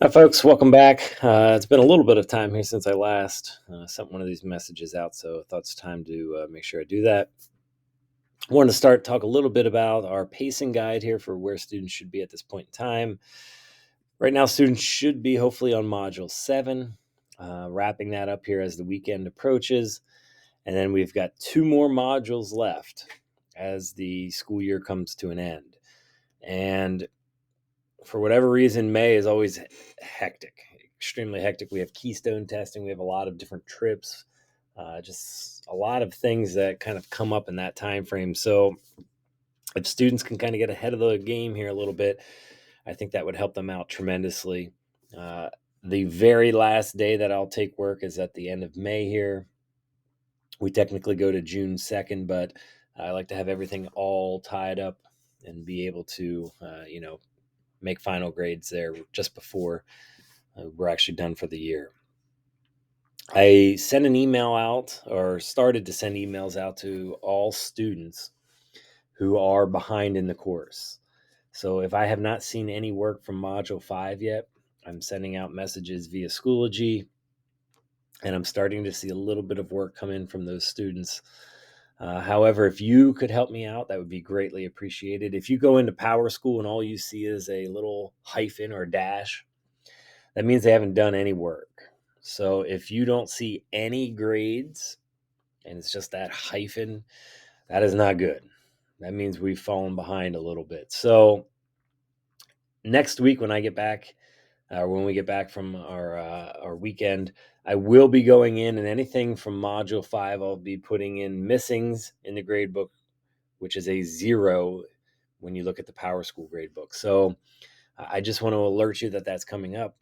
Hi, folks. Welcome back. It's been a little bit of time here since I last sent one of these messages out, so I thought it's time to make sure I do that. I wanted to talk a little bit about our pacing guide here for where students should be at this point in time. Right now, students should be hopefully on Module 7, wrapping that up here as the weekend approaches. And then we've got two more modules left as the school year comes to an end. And for whatever reason, May is always hectic, extremely hectic. We have keystone testing. We have a lot of different trips, just a lot of things that kind of come up in that time frame. So if students can kind of get ahead of the game here a little bit, I think that would help them out tremendously. Uh, the very last day that I'll take work is at the end of May here. We technically go to June 2nd, but I like to have everything all tied up and be able to, make final grades there just before we're actually done for the year. I sent an email out, or started to send emails out to all students who are behind in the course. So if I have not seen any work from Module 5 yet, I'm sending out messages via Schoology, and I'm starting to see a little bit of work come in from those students. However, if you could help me out, that would be greatly appreciated. If you go into PowerSchool and all you see is a little hyphen or dash, that means they haven't done any work. So if you don't see any grades and it's just that hyphen, that is not good. That means we've fallen behind a little bit. So next week when I get back, when we get back from our weekend, I will be going in, and anything from Module 5, I'll be putting in missings in the grade book, which is a 0 when you look at the PowerSchool grade book. So I just want to alert you that that's coming up.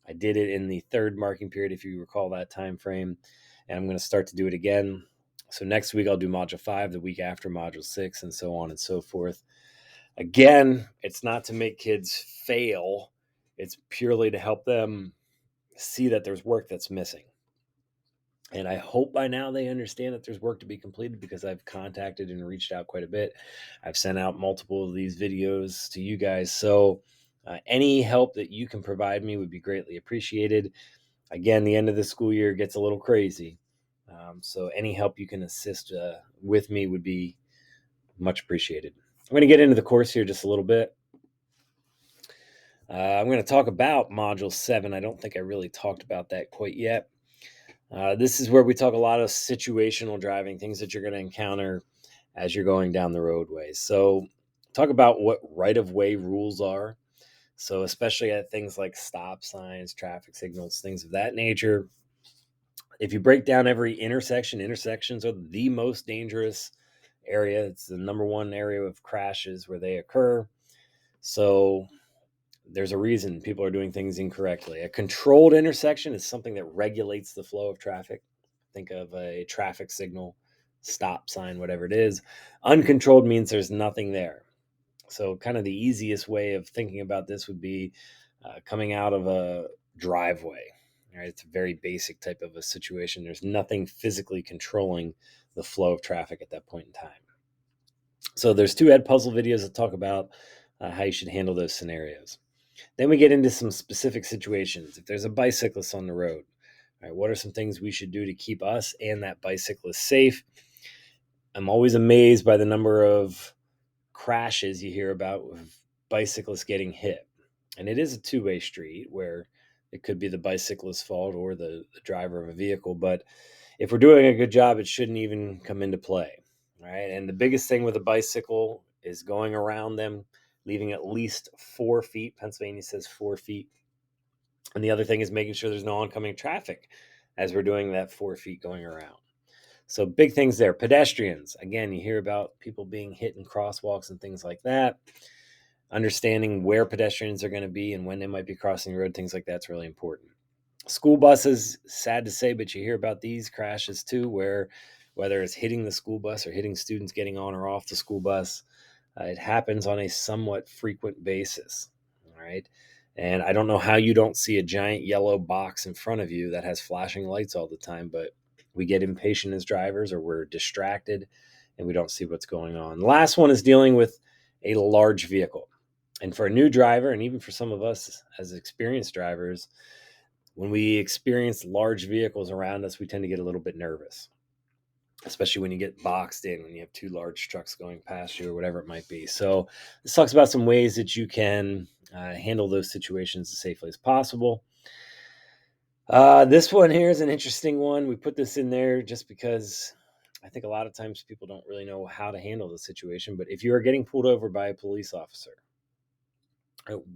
I did it in the third marking period, if you recall that time frame, and I'm going to start to do it again. So next week I'll do Module 5, the week after Module 6, and so on and so forth. Again, it's not to make kids fail. It's purely to help them see that there's work that's missing. And I hope by now they understand that there's work to be completed, because I've contacted and reached out quite a bit. I've sent out multiple of these videos to you guys. So any help that you can provide me would be greatly appreciated. Again, the end of the school year gets a little crazy. So any help you can assist with me would be much appreciated. I'm going to get into the course here just a little bit. I'm going to talk about Module 7. I don't think I really talked about that quite yet. This is where we talk a lot of situational driving, things that you're going to encounter as you're going down the roadways. So talk about what right-of-way rules are. So especially at things like stop signs, traffic signals, things of that nature. If you break down every intersection, intersections are the most dangerous area. It's the number one area of crashes where they occur. So there's a reason people are doing things incorrectly. A controlled intersection is something that regulates the flow of traffic. Think of a traffic signal, stop sign, whatever it is. Uncontrolled means there's nothing there. So, kind of the easiest way of thinking about this would be coming out of a driveway. Right? It's a very basic type of a situation. There's nothing physically controlling the flow of traffic at that point in time. So, there's two Edpuzzle videos that talk about how you should handle those scenarios. Then we get into some specific situations. If there's a bicyclist on the road, all right, what are some things we should do to keep us and that bicyclist safe? I'm always amazed by the number of crashes you hear about with bicyclists getting hit. And it is a two-way street where it could be the bicyclist's fault or the driver of a vehicle. But if we're doing a good job, it shouldn't even come into play. Right. And the biggest thing with a bicycle is going around them, leaving at least 4 feet. Pennsylvania says 4 feet. And the other thing is making sure there's no oncoming traffic as we're doing that 4 feet going around. So big things there. Pedestrians. Again, you hear about people being hit in crosswalks and things like that. Understanding where pedestrians are going to be and when they might be crossing the road, things like that's really important. School buses, sad to say, but you hear about these crashes too, where whether it's hitting the school bus or hitting students getting on or off the school bus, it happens on a somewhat frequent basis. All right. And I don't know how you don't see a giant yellow box in front of you that has flashing lights all the time, but we get impatient as drivers, or we're distracted and we don't see what's going on. The last one is dealing with a large vehicle. And for a new driver, and even for some of us as experienced drivers, when we experience large vehicles around us, we tend to get a little bit nervous, especially when you get boxed in, when you have two large trucks going past you or whatever it might be. So this talks about some ways that you can handle those situations as safely as possible. This one here is an interesting one. We put this in there just because I think a lot of times people don't really know how to handle the situation. But if you are getting pulled over by a police officer,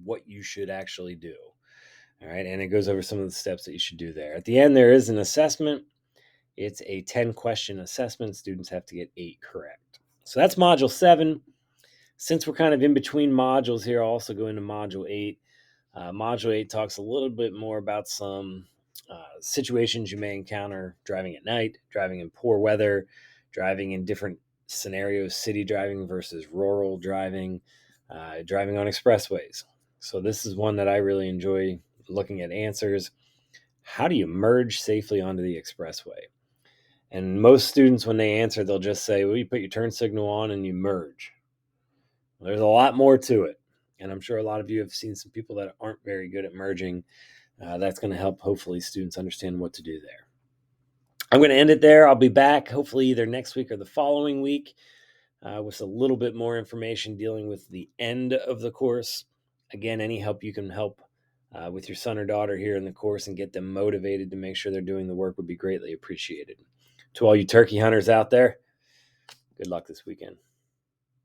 what you should actually do. All right. And it goes over some of the steps that you should do there. At the end, there is an assessment. It's a 10-question assessment. Students have to get 8 correct. So that's module 7. Since we're kind of in between modules here, I'll also go into module 8. Module 8 talks a little bit more about some situations you may encounter driving at night, driving in poor weather, driving in different scenarios, city driving versus rural driving, driving on expressways. So this is one that I really enjoy looking at answers. How do you merge safely onto the expressway? And most students, when they answer, they'll just say, well, you put your turn signal on and you merge. Well, there's a lot more to it. And I'm sure a lot of you have seen some people that aren't very good at merging. That's going to help, hopefully, students understand what to do there. I'm going to end it there. I'll be back hopefully either next week or the following week with a little bit more information dealing with the end of the course. Again, any help you can help with your son or daughter here in the course and get them motivated to make sure they're doing the work would be greatly appreciated. To all you turkey hunters out there, good luck this weekend.